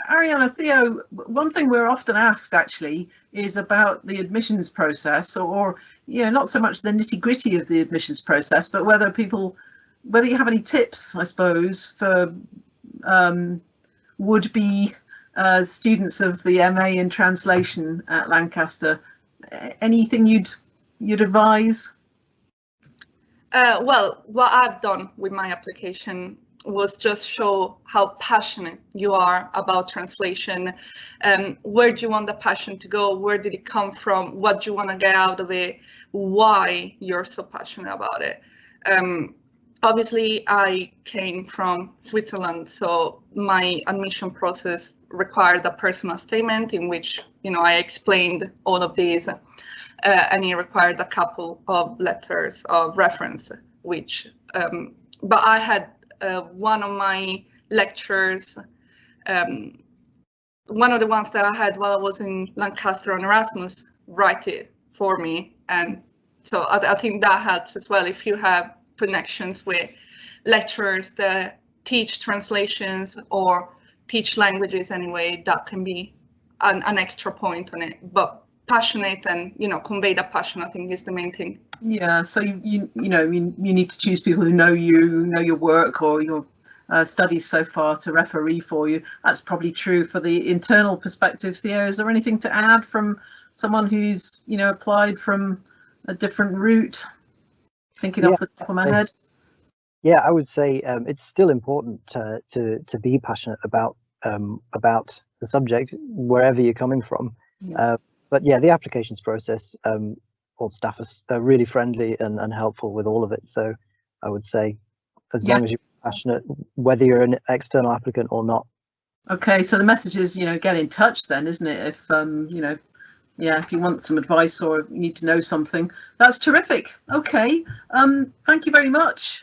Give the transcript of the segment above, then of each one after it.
Arianna, Theo, one thing we're often asked actually is about the admissions process, or not so much the nitty-gritty of the admissions process, but whether you have any tips, I suppose, for would-be students of the MA in translation at Lancaster. Anything you'd advise? Well, what I've done with my application was just show how passionate you are about translation. Where do you want the passion to go? Where did it come from? What do you want to get out of it? Why you're so passionate about it? Obviously, I came from Switzerland, so my admission process required a personal statement in which, I explained all of these, and it required a couple of letters of reference, which, but I had one of my lecturers, one of the ones that I had while I was in Lancaster on Erasmus, write it for me. And so I think that helps as well. If you have connections with lecturers that teach translations or teach languages anyway, that can be an extra point on it. But passionate and convey that passion, I think, is the main thing. Yeah, so you need to choose people who know your work or your studies so far to referee for you. That's probably true for the internal perspective. Theo, is there anything to add from someone who's applied from a different route? Thinking off the top of my head. Yeah, I would say it's still important to be passionate about the subject wherever you're coming from. Yeah. But yeah, the applications process, all staff are really friendly and helpful with all of it. So I would say, as long as you're passionate, whether you're an external applicant or not. Okay, so the message is, get in touch then, isn't it? If if you want some advice or you need to know something. That's terrific. Okay, thank you very much.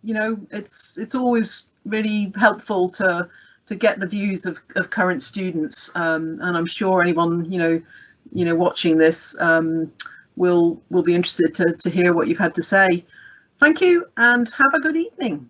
It's always really helpful to get the views of current students, and I'm sure anyone watching this will be interested to hear what you've had to say. Thank you and have a good evening.